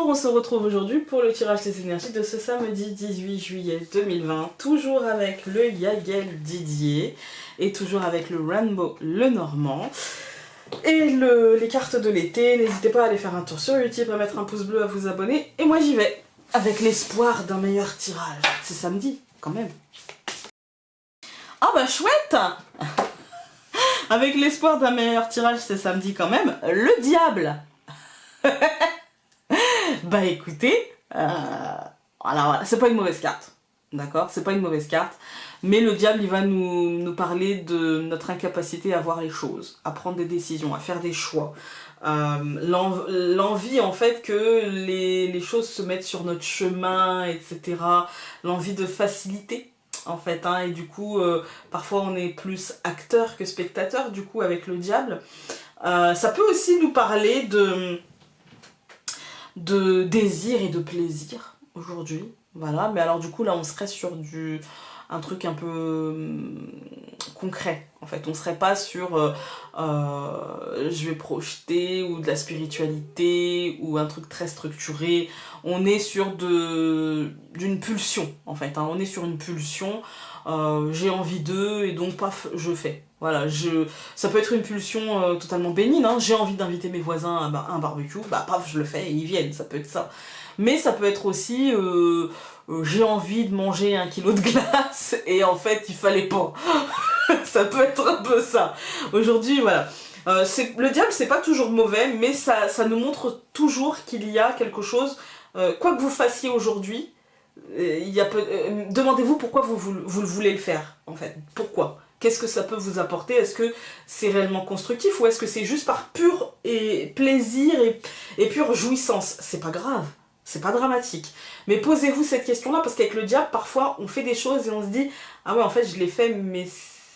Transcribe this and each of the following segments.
on se retrouve aujourd'hui pour le tirage des énergies de ce samedi 18 juillet 2020, toujours avec le Yagel Didier et toujours avec le Rainbow Lenormand et les cartes de l'été. N'hésitez pas à aller faire un tour sur YouTube, à mettre un pouce bleu, à vous abonner, et moi j'y vais avec l'espoir d'un meilleur tirage. C'est samedi quand même. Ah bah chouette. Avec l'espoir d'un meilleur tirage, c'est samedi quand même, le diable. Bah écoutez, voilà, c'est pas une mauvaise carte, d'accord? C'est pas une mauvaise carte, mais le diable, il va nous parler de notre incapacité à voir les choses, à prendre des décisions, à faire des choix. L'envie en fait que les choses se mettent sur notre chemin, etc. L'envie de facilité en fait, hein, et du coup, parfois on est plus acteur que spectateur, du coup, avec le diable. Ça peut aussi nous parler de désir et de plaisir aujourd'hui, voilà, mais alors du coup là on serait sur un truc un peu concret en fait, on serait pas sur je vais projeter ou de la spiritualité ou un truc très structuré, on est sur d'une pulsion en fait, hein. On est sur une pulsion, j'ai envie d'eux et donc paf je fais. Voilà, ça peut être une pulsion totalement bénigne, hein. J'ai envie d'inviter mes voisins à un barbecue, bah paf, je le fais et ils viennent, ça peut être ça. Mais ça peut être aussi, j'ai envie de manger 1 kilo de glace et en fait, il fallait pas. Ça peut être un peu ça. Aujourd'hui, voilà. Le diable, c'est pas toujours mauvais, mais ça nous montre toujours qu'il y a quelque chose, quoi que vous fassiez aujourd'hui, demandez-vous pourquoi vous voulez le faire, en fait. Pourquoi ? Qu'est-ce que ça peut vous apporter? Est-ce que c'est réellement constructif ou est-ce que c'est juste par pur plaisir et pure jouissance? C'est pas grave, c'est pas dramatique. Mais posez-vous cette question-là parce qu'avec le diable, parfois, on fait des choses et on se dit « Ah ouais, en fait, je l'ai fait, mais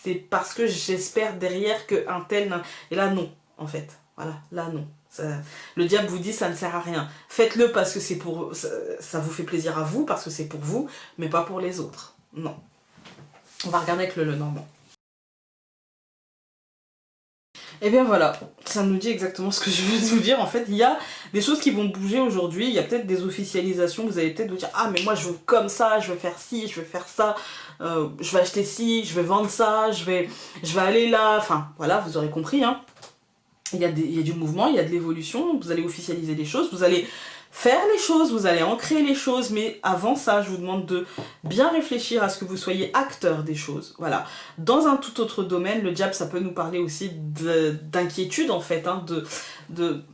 c'est parce que j'espère derrière qu'un tel... » Et là, non, en fait. Voilà, là, non. Le diable vous dit ça ne sert à rien. Faites-le parce que c'est pour ça vous fait plaisir à vous, parce que c'est pour vous, mais pas pour les autres. Non. On va regarder avec le Lenormand. Et bien voilà, ça nous dit exactement ce que je veux vous dire. En fait, il y a des choses qui vont bouger aujourd'hui. Il y a peut-être des officialisations. Vous allez peut-être vous dire « Ah, mais moi, je veux comme ça, je veux faire ci, je veux faire ça, je vais acheter ci, je vais vendre ça, je vais aller là. » Enfin, voilà, vous aurez compris, hein. Il y a du mouvement, il y a de l'évolution. Vous allez officialiser les choses, vous allez faire les choses, vous allez ancrer les choses, mais avant ça, je vous demande de bien réfléchir à ce que vous soyez acteur des choses. Voilà. Dans un tout autre domaine, le diable, ça peut nous parler aussi d'inquiétude, en fait, hein,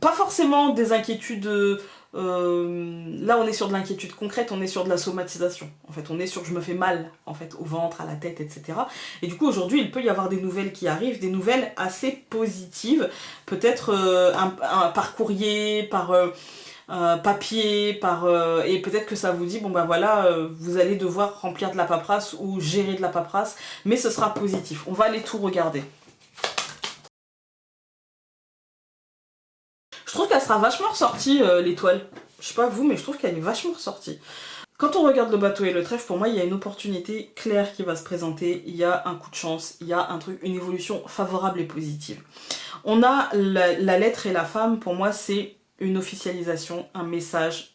pas forcément des inquiétudes... là, on est sur de l'inquiétude concrète, on est sur de la somatisation. En fait, on est sur je me fais mal, en fait, au ventre, à la tête, etc. Et du coup, aujourd'hui, il peut y avoir des nouvelles qui arrivent, des nouvelles assez positives. Peut-être par courrier, par... papier, et peut-être que ça vous dit, bon bah voilà, vous allez devoir remplir de la paperasse ou gérer de la paperasse, mais ce sera positif. On va aller tout regarder. Je trouve qu'elle sera vachement ressortie, l'étoile. Je sais pas vous, mais je trouve qu'elle est vachement ressortie. Quand on regarde le bateau et le trèfle, pour moi, il y a une opportunité claire qui va se présenter, il y a un coup de chance, il y a un truc, une évolution favorable et positive. On a la lettre et la femme, pour moi, c'est une officialisation, un message,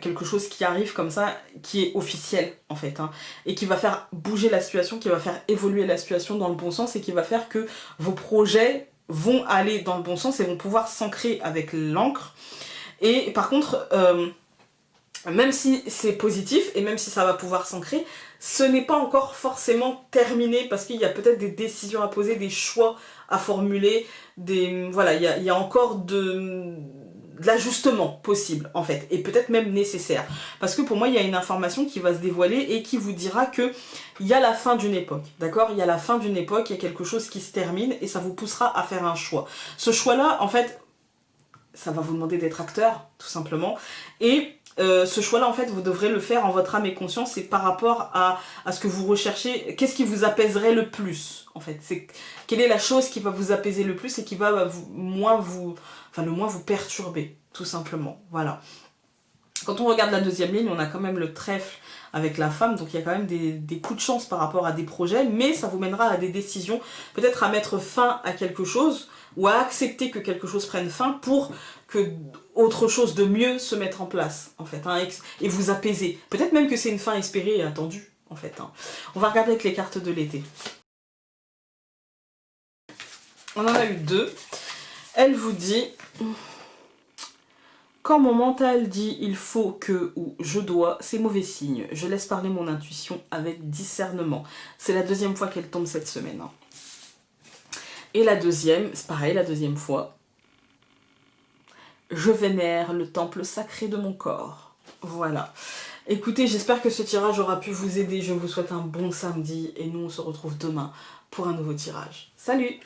quelque chose qui arrive comme ça, qui est officiel en fait, hein, et qui va faire bouger la situation, qui va faire évoluer la situation dans le bon sens et qui va faire que vos projets vont aller dans le bon sens et vont pouvoir s'ancrer avec l'encre. Et par contre, même si c'est positif et même si ça va pouvoir s'ancrer, ce n'est pas encore forcément terminé parce qu'il y a peut-être des décisions à poser, des choix à formuler, voilà, il y a encore de l'ajustement possible en fait, et peut-être même nécessaire. Parce que pour moi, il y a une information qui va se dévoiler et qui vous dira que il y a la fin d'une époque, d'accord? Il y a la fin d'une époque, il y a quelque chose qui se termine et ça vous poussera à faire un choix. Ce choix-là, en fait, ça va vous demander d'être acteur, tout simplement, et ce choix-là, en fait, vous devrez le faire en votre âme et conscience et par rapport à ce que vous recherchez. Qu'est-ce qui vous apaiserait le plus, en fait? Quelle est la chose qui va vous apaiser le plus et qui va le moins vous perturber, tout simplement. Voilà. Quand on regarde la deuxième ligne, on a quand même le trèfle avec la femme, donc il y a quand même des coups de chance par rapport à des projets, mais ça vous mènera à des décisions, peut-être à mettre fin à quelque chose, ou à accepter que quelque chose prenne fin pour que autre chose de mieux se mette en place, en fait, hein, et vous apaiser. Peut-être même que c'est une fin espérée et attendue, en fait. Hein. On va regarder avec les cartes de l'été. On en a eu 2. Elle vous dit... Quand mon mental dit il faut que ou je dois, c'est mauvais signe. Je laisse parler mon intuition avec discernement. C'est la deuxième fois qu'elle tombe cette semaine. Hein. Et la deuxième, c'est pareil, la deuxième fois. Je vénère le temple sacré de mon corps. Voilà. Écoutez, j'espère que ce tirage aura pu vous aider. Je vous souhaite un bon samedi et nous on se retrouve demain pour un nouveau tirage. Salut!